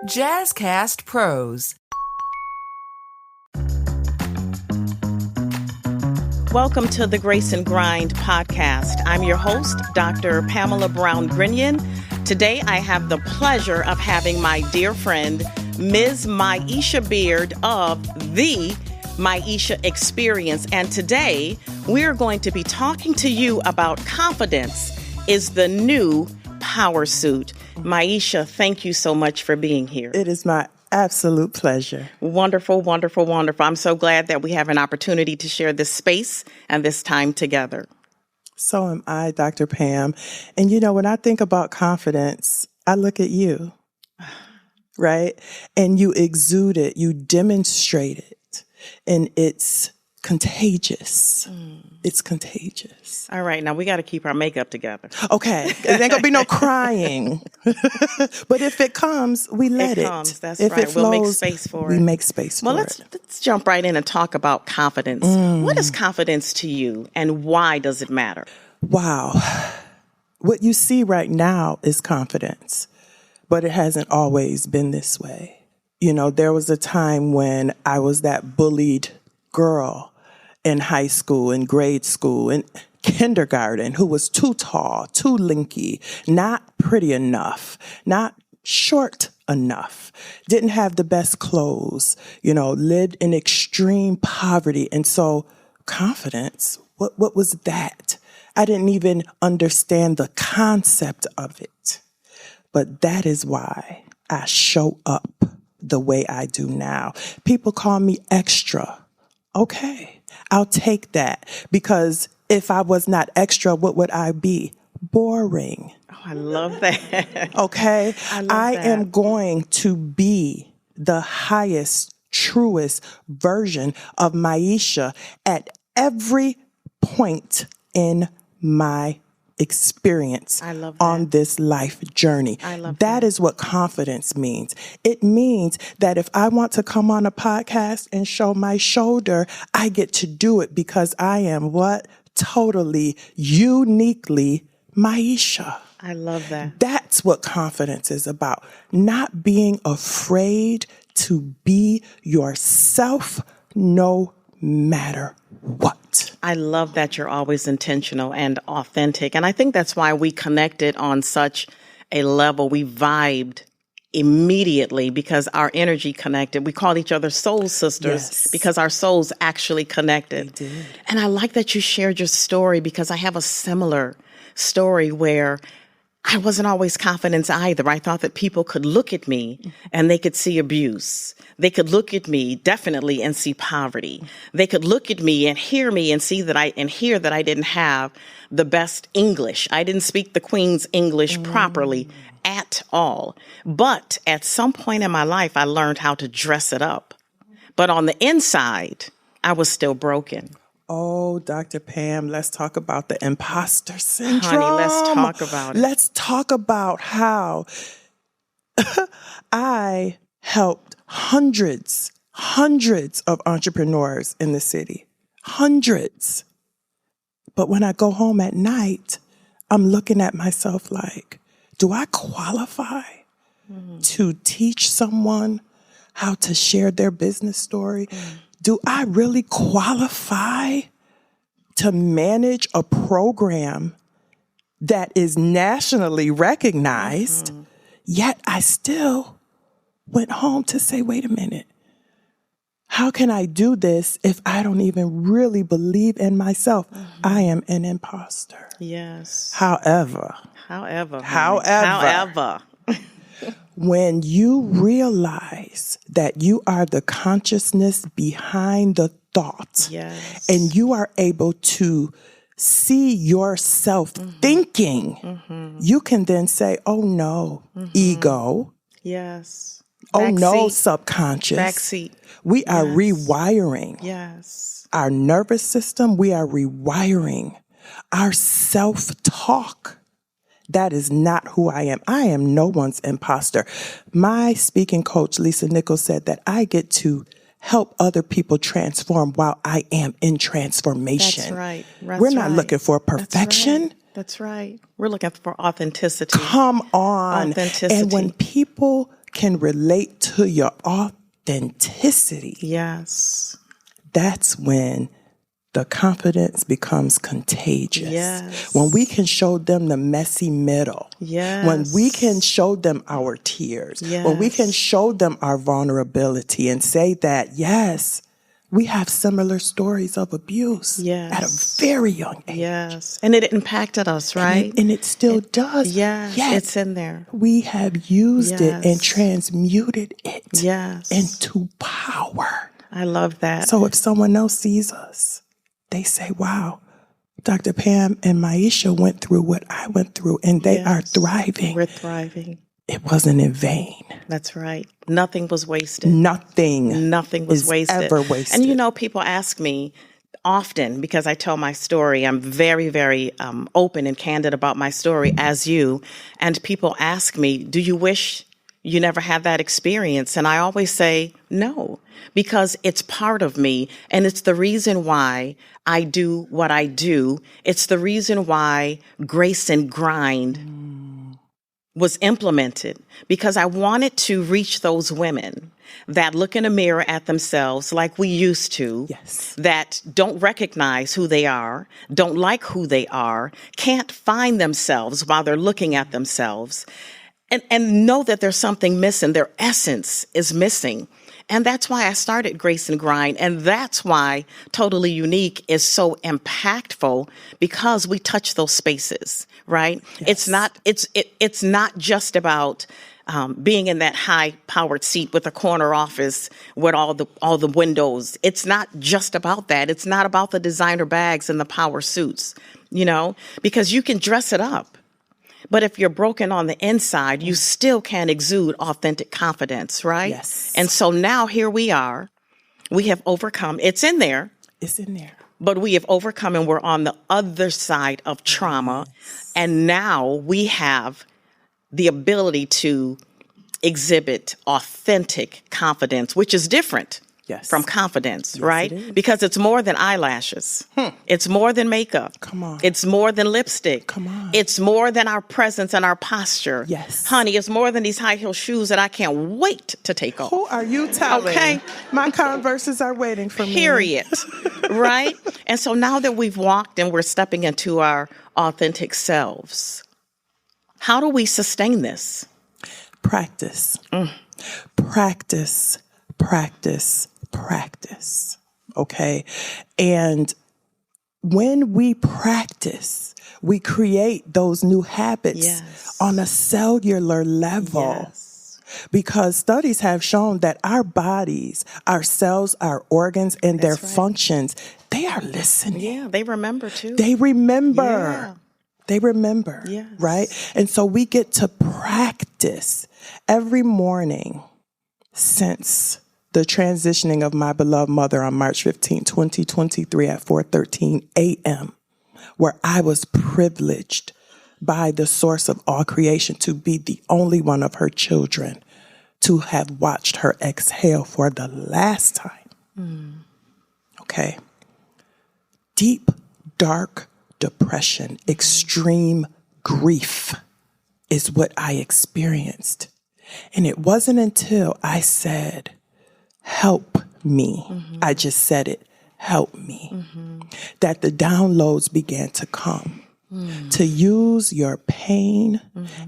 Jazzcast Pros. Welcome to the Grace and Grind podcast. I'm your host, Dr. Pamala Brown-Grinion. Today, I have the pleasure of having my dear friend, Ms. Maisha Beard of the Maisha Experience. And today, we're going to be talking to you about confidence is the new power suit. Maisha, thank you so much for being here. It is my absolute pleasure. Wonderful, wonderful, wonderful. I'm so glad that we have an opportunity to share this space and this time together. So am I, Dr. Pam. And you know, when I think about confidence, I look at you, right? And you exude it, you demonstrate it, and it's contagious. It's contagious. All right, now we got to keep our makeup together. Okay, there ain't gonna be no crying. But if it comes, we let it. Comes, that's if right. It flows, we'll make space for it. We make space for it. Let's jump right in and talk about confidence. What is confidence to you, and why does it matter? Wow. What you see right now is confidence, but it hasn't always been this way. You know, there was a time when I was that bullied girl in high school, in grade school, in kindergarten, who was too tall, too lanky, not pretty enough, not short enough, didn't have the best clothes, you know, lived in extreme poverty. And so confidence, what was that? I didn't even understand the concept of it. But that is why I show up the way I do now. People call me extra. Okay, I'll take that, because if I was not extra, what would I be? Boring. Oh, I love that. Okay, I that. am going to be the highest, truest version of Maisha at every point in my experience on this life journey. I love that is what confidence means. It means that if I want to come on a podcast and show my shoulder, I get to do it because I am what? Totally, uniquely Maisha. I love that. That's what confidence is about. Not being afraid to be yourself no matter what. I love that you're always intentional and authentic. And I think that's why we connected on such a level. We vibed immediately because our energy connected. We called each other soul sisters because our souls actually connected. They did. And I like that you shared your story because I have a similar story where I wasn't always confident either. I thought that people could look at me and they could see abuse. They could look at me definitely and see poverty. They could look at me and hear me and see that hear that I didn't have the best English. I didn't speak the Queen's English properly at all. But at some point in my life, I learned how to dress it up. But on the inside, I was still broken. Oh, Dr. Pam, let's talk about the imposter syndrome. Honey, let's talk about it. Let's talk about how I helped hundreds of entrepreneurs in the city. Hundreds. But when I go home at night, I'm looking at myself like, do I qualify to teach someone how to share their business story? Do I really qualify to manage a program that is nationally recognized? Yet I still went home to say, wait a minute, how can I do this if I don't even really believe in myself? I am an imposter. Yes. However, when you realize that you are the consciousness behind the thought, and you are able to see yourself thinking, you can then say, oh no, ego. Yes. Oh no, subconscious. Backseat. We are rewiring. Yes. Our nervous system, we are rewiring. Our self-talk. That is not who I am. I am no one's imposter. My speaking coach, Lisa Nichols, said that I get to help other people transform while I am in transformation. That's right. We're not looking for perfection. That's right. We're looking for authenticity. Come on. Authenticity. And when people can relate to your authenticity, Yes. that's when the confidence becomes contagious. Yes. When we can show them the messy middle. Yes. When we can show them our tears. Yes. When we can show them our vulnerability and say that, yes, we have similar stories of abuse at a very young age. Yes. And it impacted us, right? And it still does. Yes. Yet It's in there. we have used it and Yes. transmuted it Yes. into power. I love that. So if someone else sees us, they say, wow, Dr. Pam and Maisha went through what I went through, and they are thriving. We're thriving. It wasn't in vain. That's right. Nothing was wasted. Nothing was is wasted. ever wasted. And you know, people ask me often, because I tell my story, I'm very, very open and candid about my story, as you. And people ask me, do you wish you never had that experience? And I always say no, because it's part of me. And it's the reason why I do what I do. It's the reason why Grace and Grind was implemented, because I wanted to reach those women that look in a mirror at themselves like we used to, Yes. that don't recognize who they are, don't like who they are, can't find themselves while they're looking at themselves, and know that there's something missing. Their essence is missing. And that's why I started Grace and Grind. And that's why Totally Unique is so impactful, because we touch those spaces, right? Yes. It's not just about being in that high powered seat with a corner office with all the windows. It's not just about that. It's not about the designer bags and the power suits, you know, because you can dress it up. But if you're broken on the inside, you still can exude authentic confidence, right? Yes. And so now here we are. We have overcome. It's in there. It's in there. But we have overcome, and we're on the other side of trauma. Yes. And now we have the ability to exhibit authentic confidence, which is different. Yes. From confidence, yes, right? Because it's more than eyelashes. It's more than makeup. Come on. It's more than lipstick. Come on. It's more than our presence and our posture. Yes. Honey, it's more than these high heel shoes that I can't wait to take off. Who are you telling? Okay. My Converses are waiting for me. Period. Right? And so now that we've walked and we're stepping into our authentic selves, how do we sustain this? Practice. Practice. Practice. Practice. Okay. And when we practice, we create those new habits on a cellular level. Yes. Because studies have shown that our bodies, our cells, our organs, and their functions, they are listening. Yeah, they remember too. They remember. Yeah. They remember. Yes. Right? And so we get to practice every morning since the transitioning of my beloved mother on March 15, 2023 at 4:13 a.m., where I was privileged by the source of all creation to be the only one of her children to have watched her exhale for the last time. Okay. Deep, dark depression, extreme grief is what I experienced. And it wasn't until I said, help me. I just said it, help me. That the downloads began to come. To use your pain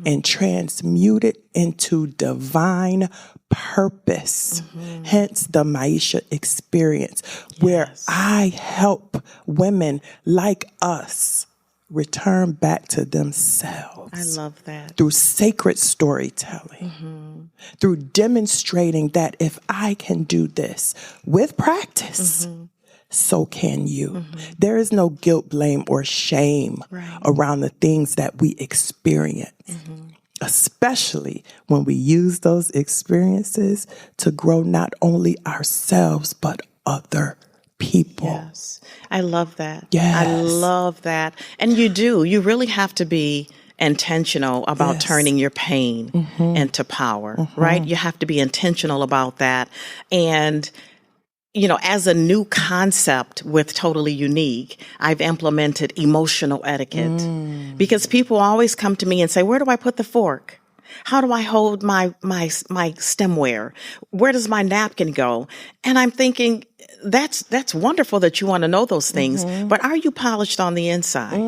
and transmute it into divine purpose. Hence the Maisha experience, where I help women like us return back to themselves. I love that. Through sacred storytelling, through demonstrating that if I can do this with practice, so can you. There is no guilt, blame, or shame around the things that we experience, especially when we use those experiences to grow not only ourselves, but other people. Yes. I love that. Yes. I love that. And you really have to be intentional about turning your pain into power, right? You have to be intentional about that. And you know, as a new concept with Totally Unique, I've implemented emotional etiquette because people always come to me and say, where do I put the fork? How do I hold my stemware? Where does my napkin go? And I'm thinking, that's wonderful that you want to know those things, but are you polished on the inside?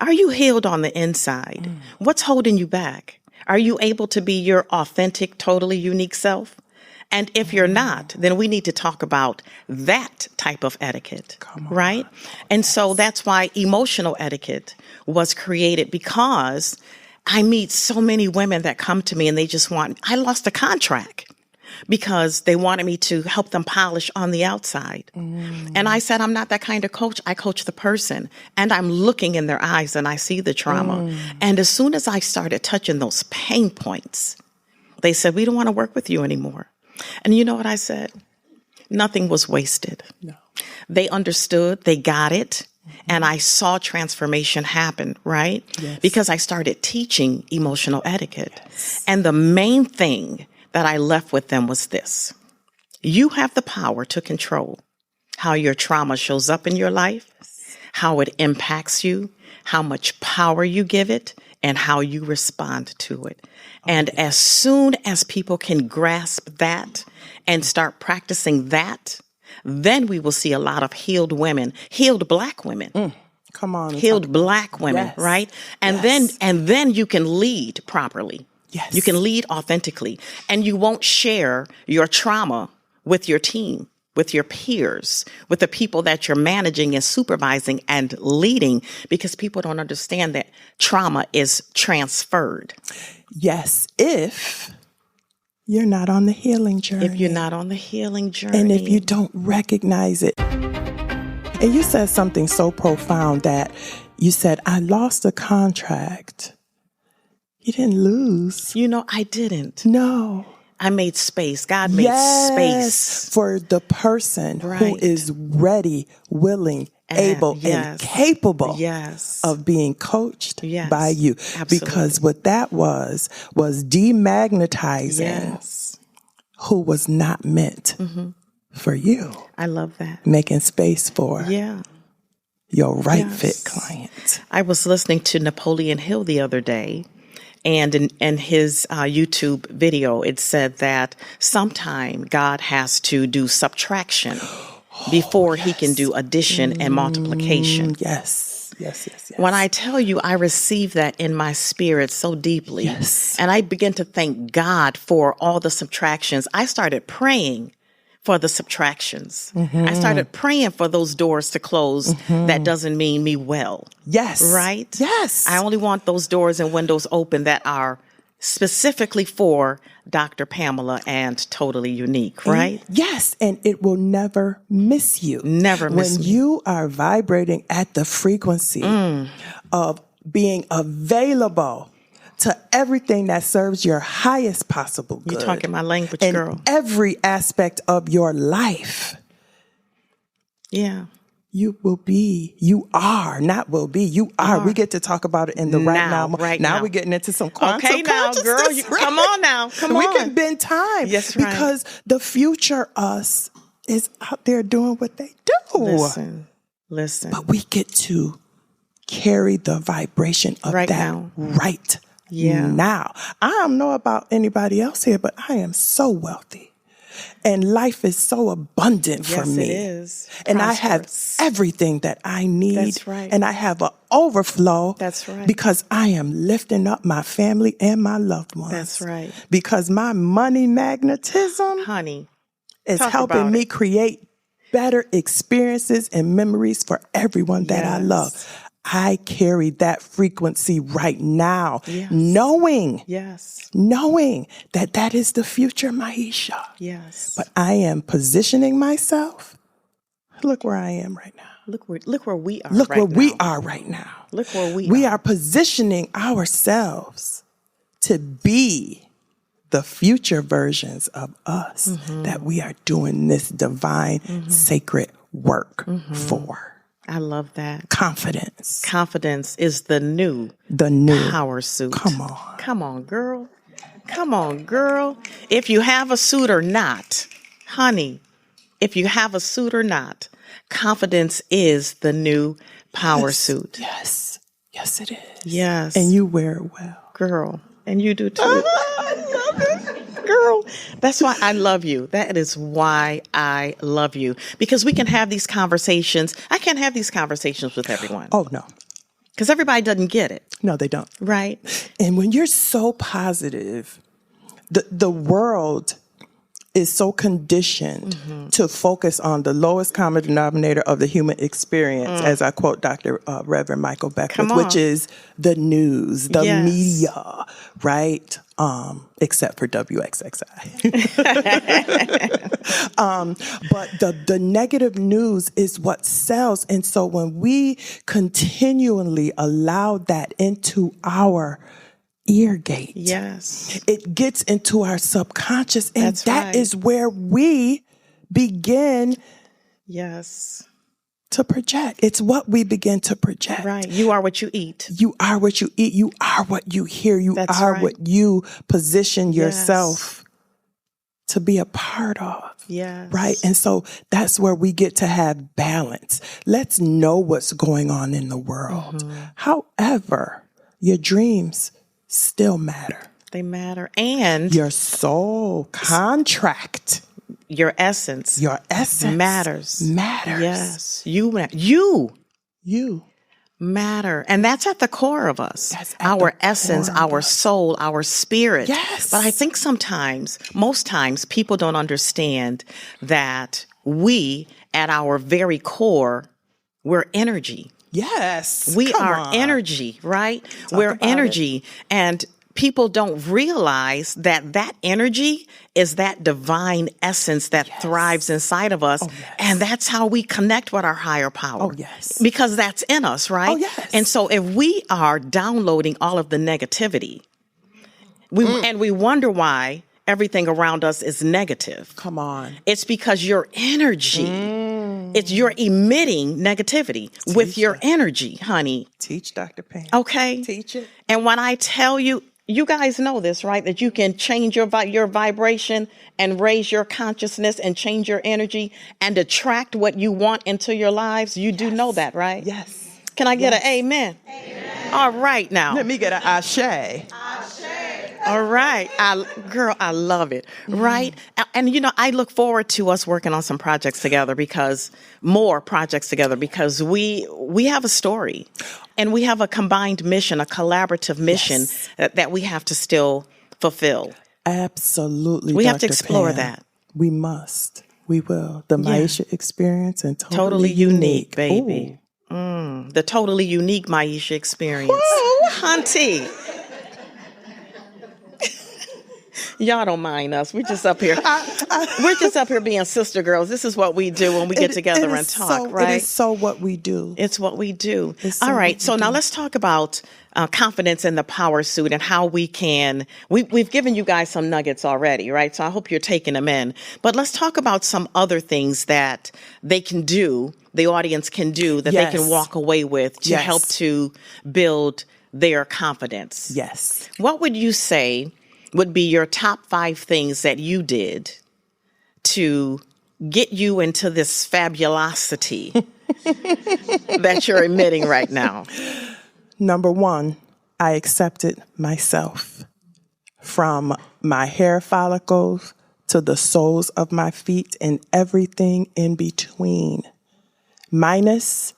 Are you healed on the inside? What's holding you back? Are you able to be your authentic, totally unique self? And if you're not, then we need to talk about that type of etiquette, right? And so that's why emotional etiquette was created, because I meet so many women that come to me and they just I lost a contract because they wanted me to help them polish on the outside. And I said, I'm not that kind of coach. I coach the person, and I'm looking in their eyes and I see the trauma. And as soon as I started touching those pain points, they said, we don't want to work with you anymore. And you know what I said? Nothing was wasted. No. They understood, they got it. And I saw transformation happen, right? Yes. Because I started teaching emotional etiquette. Yes. And the main thing that I left with them was this: you have the power to control how your trauma shows up in your life, how it impacts you, how much power you give it, and how you respond to it. And as soon as people can grasp that and start practicing that, then we will see a lot of healed women, healed Black women. Come on. Healed Black women, yes. right? And then you can lead properly. Yes. You can lead authentically, and you won't share your trauma with your team, with your peers, with the people that you're managing and supervising and leading, because people don't understand that trauma is transferred. Yes, if you're not on the healing journey. If you're not on the healing journey. And if you don't recognize it. And you said something so profound that you said, I lost a contract. You didn't lose. You know, I didn't. No. I made space. God made space for the person who is ready, willing, able, and capable of being coached by you. Absolutely. Because what that was demagnetizing who was not meant for you. I love that. Making space for your right fit client. I was listening to Napoleon Hill the other day. And in his YouTube video, it said that sometime God has to do subtraction before he can do addition and multiplication. Yes. When I tell you, I received that in my spirit so deeply. Yes. And I began to thank God for all the subtractions. I started praying for the subtractions. I started praying for those doors to close. That doesn't mean me well. Yes. Right? Yes. I only want those doors and windows open that are specifically for Dr. Pamela and totally unique, right? Yes. And it will never miss you. Never miss when me. you are vibrating at the frequency of being available to everything that serves your highest possible good. You're talking my language, in girl. Every aspect of your life. Yeah. You are. We get to talk about it in the right now. Now we're getting into some quantum consciousness. Now, girl. Come on now. Come on. We can bend time. Yes, right. Because the future us is out there doing what they do. Listen. But we get to carry the vibration of right that now. Right now. I don't know about anybody else here, but I am so wealthy. And life is so abundant for me. Yes, it is. And I have everything that I need. That's right. And I have an overflow. That's right. Because I am lifting up my family and my loved ones. That's right. Because my money magnetism, honey, is helping me create better experiences and memories for everyone that I love. I carry that frequency right now, knowing that that is the future, Maisha. Yes. But I am positioning myself. Look where I am right now. Look where we are. Look where we are right now. Look where we are positioning ourselves to be the future versions of us that we are doing this divine, sacred work for. I love that. Confidence. Confidence is the new power suit. Come on. Come on, girl. Come on, girl. If you have a suit or not, honey, if you have a suit or not, confidence is the new power suit. Yes. Yes, it is. Yes. And you wear it well. Girl. And you do too. I love it. Girl, that's why I love you. That is why I love you. Because we can have these conversations. I can't have these conversations with everyone. Oh, no. Because everybody doesn't get it. No, they don't. Right? And when you're so positive, the world is so conditioned to focus on the lowest common denominator of the human experience, as I quote Dr. Reverend Michael Beckwith, which is the news, the media, right? Except for WXXI. But the negative news is what sells. And so when we continually allow that into our ear gate. Yes. It gets into our subconscious, and That's that right. is where we begin Yes. to project. It's what we begin to project. Right. You are what you eat. You are what you eat. You are what you hear. You That's are right. what you position Yes. yourself to be a part of. Yes. Right. And so that's where we get to have balance. Let's know what's going on in the world. However, your dreams still matter. They matter. And Your soul contract. your essence. Your essence matters. Matters. Yes. You You. matter. And that's at the core of us. That's at Our the essence, core of our us. soul, our spirit. Yes. But I think most times, people don't understand that we, at our very core, we're energy. Yes. We Come are on. energy, right? We're about energy. And people don't realize that that energy is that divine essence that thrives inside of us. Oh, yes. And that's how we connect with our higher power. Oh, yes. Because that's in us, right? Oh, yes. And so if we are downloading all of the negativity, and we wonder why everything around us is negative. Come on. It's because your energy, you're emitting negativity with your energy, honey. Teach, Dr. Pam. Okay. Teach it. And when I tell you, you guys know this, right? That you can change your vibration and raise your consciousness and change your energy and attract what you want into your lives. You do know that, right? Yes. Can I get an amen? Amen. All right now. Let me get an ashe. All right. I love it. Right. And, I look forward to us working on some projects together because we have a story and we have a combined mission, a collaborative mission that we have to still fulfill. Absolutely. We have to Dr. explore Pam. that. We must. We will. The Maisha experience and Totally unique, baby. The totally unique Maisha experience. Ooh. Hunty. Y'all don't mind us. We're just up here. We're just up here being sister girls. This is what we do when we get together and talk, right? It is so what we do. It's what we do. So all right. So now let's talk about confidence in the power suit and how we can. We've given you guys some nuggets already, right? So I hope you're taking them in. But let's talk about some other things that they can do, the audience can do, that they can walk away with to help to build their confidence. Yes. What would you say would be your top 5 things that you did to get you into this fabulosity that you're emitting right now? Number 1, I accepted myself. From my hair follicles to the soles of my feet and everything in between. Minus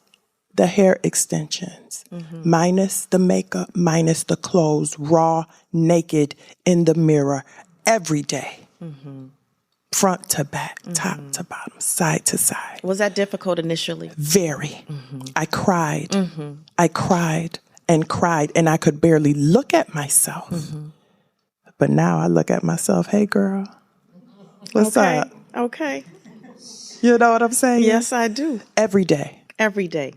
the hair extensions, minus the makeup, minus the clothes, raw, naked, in the mirror, every day. Front to back, top to bottom, side to side. Was that difficult initially? Very. I cried. I cried and cried, and I could barely look at myself. But now I look at myself, hey, girl, what's up? Okay. You know what I'm saying? Yes, I do. Every day. Every day.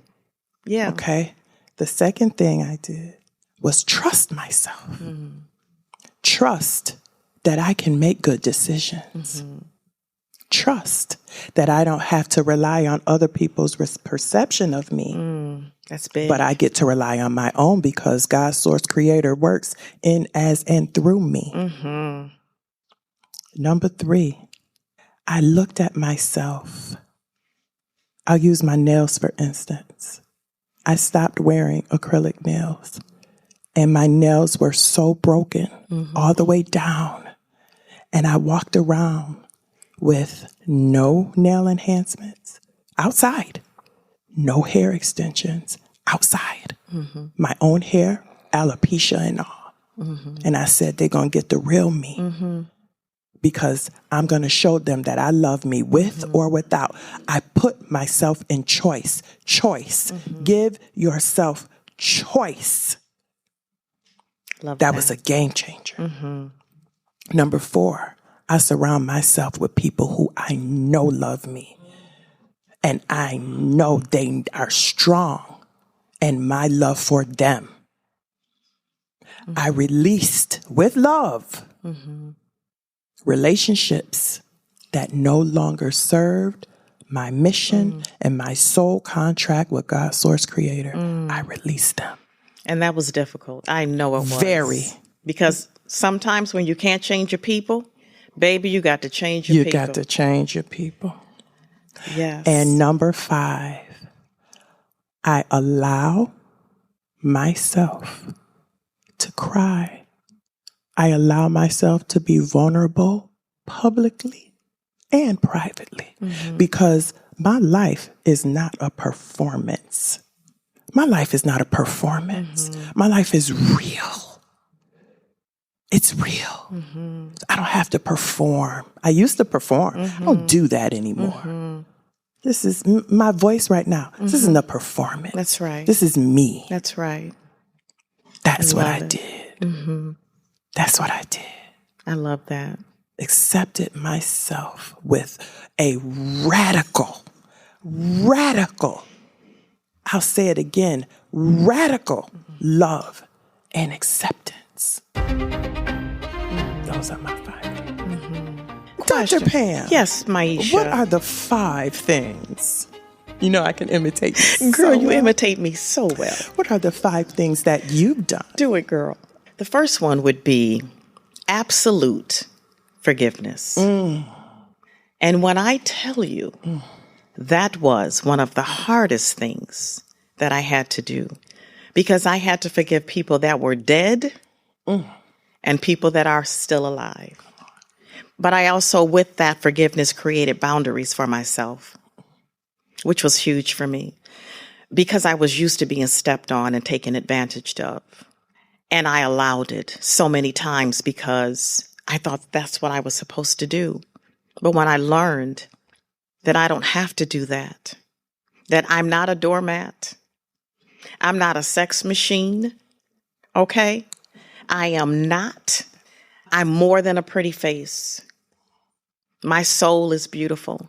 Yeah. Okay. The second thing I did was trust myself. Trust that I can make good decisions. Trust that I don't have to rely on other people's perception of me. That's big. But I get to rely on my own because God's source creator works in, as, and through me. Number 3, I looked at myself. I'll use my nails, for instance. I stopped wearing acrylic nails. and my nails were so broken all the way down. And I walked around with no nail enhancements outside, no hair extensions outside, my own hair, alopecia and all. And I said, they're going to get the real me because I'm going to show them that I love me with or without. I put myself in choice. Give yourself choice. Love That was a game changer. Number 4, I surround myself with people who I know love me. And I know they are strong in my love for them. I released with love relationships that no longer served my mission and my soul contract with God's source creator. I released them. And that was difficult. I know it was. Very. Because sometimes when you can't change your people, baby, you got to change your people. You got to change your people. Yes. And number 5, I allow myself to cry. I allow myself to be vulnerable publicly and privately because my life is not a performance. My life is not a performance. My life is real. It's real. I don't have to perform. I used to perform. I don't do that anymore. This is my voice right now. This isn't a performance. That's right. This is me. That's right. That's what I did. That's what I did. I love that. Accepted myself with a radical, I'll say it again, radical love and acceptance. Those are my 5 things. Dr. Pam. Yes, Maisha. What are the 5 things? You know I can imitate you. Girl, you imitate me so well. What are the 5 things that you've done? Do it, girl. The first one would be absolute forgiveness. And when I tell you, that was one of the hardest things that I had to do because I had to forgive people that were dead and people that are still alive. But I also, with that forgiveness, created boundaries for myself, which was huge for me because I was used to being stepped on and taken advantage of. And I allowed it so many times because I thought that's what I was supposed to do. But when I learned that I don't have to do that I'm not a doormat, I'm not a sex machine, okay? I am not. I'm more than a pretty face. My soul is beautiful.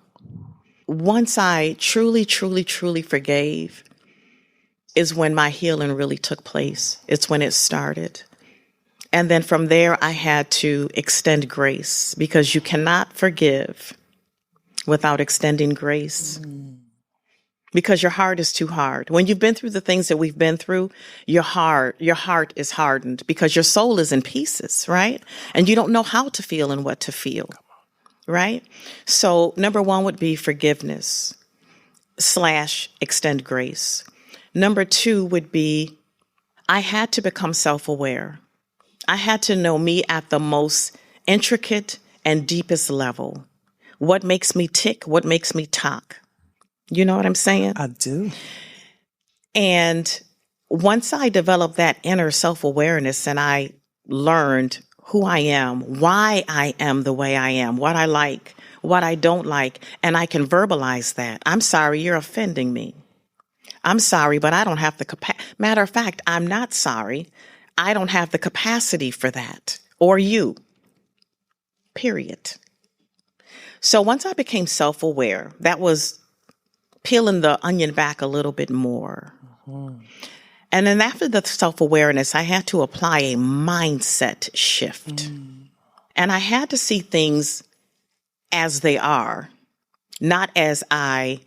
Once I truly, truly, truly forgave, is when my healing really took place. It's when it started. And then from there, I had to extend grace because you cannot forgive without extending grace because your heart is too hard. When you've been through the things that we've been through, your heart is hardened because your soul is in pieces, right? And you don't know how to feel and what to feel, right? So number 1 would be forgiveness / extend grace. Number 2 would be, I had to become self-aware. I had to know me at the most intricate and deepest level. What makes me tick? What makes me talk? You know what I'm saying? I do. And once I developed that inner self-awareness and I learned who I am, why I am the way I am, what I like, what I don't like, and I can verbalize that. I'm sorry, you're offending me. I'm sorry, but I don't have the capacity. Matter of fact, I'm not sorry. I don't have the capacity for that. Or you. Period. So once I became self-aware, that was peeling the onion back a little bit more. And then after the self-awareness, I had to apply a mindset shift. And I had to see things as they are, not as I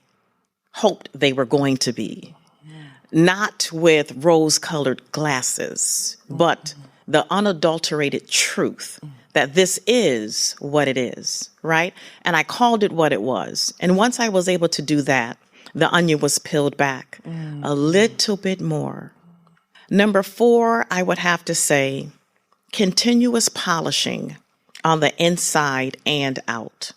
hoped they were going to be. Not with rose-colored glasses, but the unadulterated truth that this is what it is, right? And I called it what it was. And once I was able to do that, the onion was peeled back a little bit more. Number 4, I would have to say continuous polishing on the inside and out.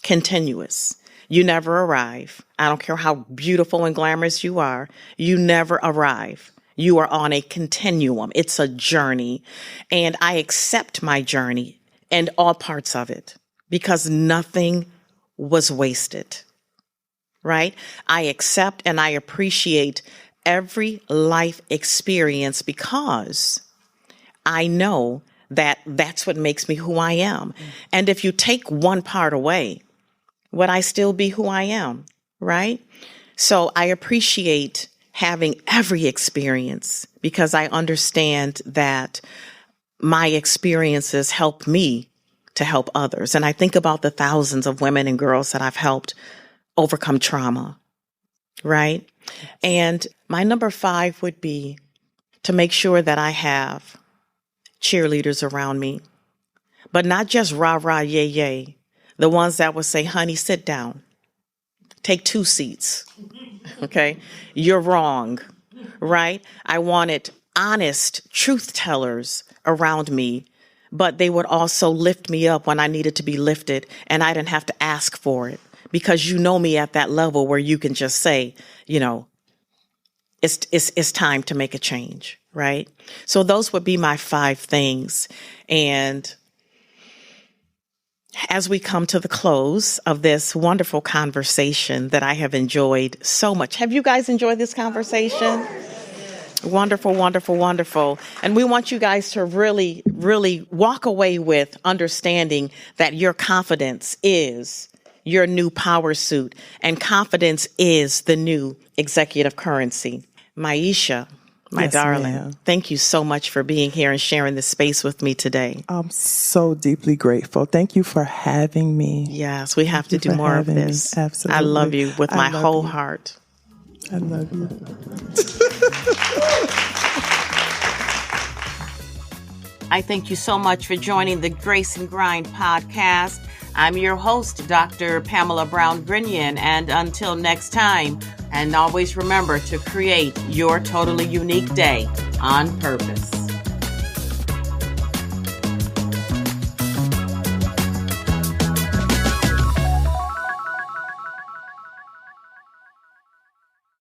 Continuous. You never arrive. I don't care how beautiful and glamorous you are. You never arrive. You are on a continuum. It's a journey. And I accept my journey and all parts of it because nothing was wasted, right? I accept and I appreciate every life experience because I know that that's what makes me who I am. And if you take one part away, would I still be who I am, right? So I appreciate having every experience because I understand that my experiences help me to help others. And I think about the thousands of women and girls that I've helped overcome trauma, right? And my number 5 would be to make sure that I have cheerleaders around me, but not just rah, rah, yay, yay. The ones that would say, honey, sit down, take 2 seats. Okay. You're wrong, right? I wanted honest truth tellers around me, but they would also lift me up when I needed to be lifted and I didn't have to ask for it because you know me at that level where you can just say, you know, it's time to make a change, right? So those would be my 5 things. And as we come to the close of this wonderful conversation that I have enjoyed so much. Have you guys enjoyed this conversation? Wonderful, wonderful, wonderful. And we want you guys to really, really walk away with understanding that your confidence is your new power suit and confidence is the new executive currency. Maisha, my darling, ma'am. Thank you so much for being here and sharing this space with me today. I'm so deeply grateful. Thank you for having me. Yes, we have to do more of this. Absolutely. I love you with my whole heart. I love you. I thank you so much for joining the Grace and Grind podcast. I'm your host, Dr. Pamala Brown-Grinion, and until next time, and always remember to create your totally unique day on purpose.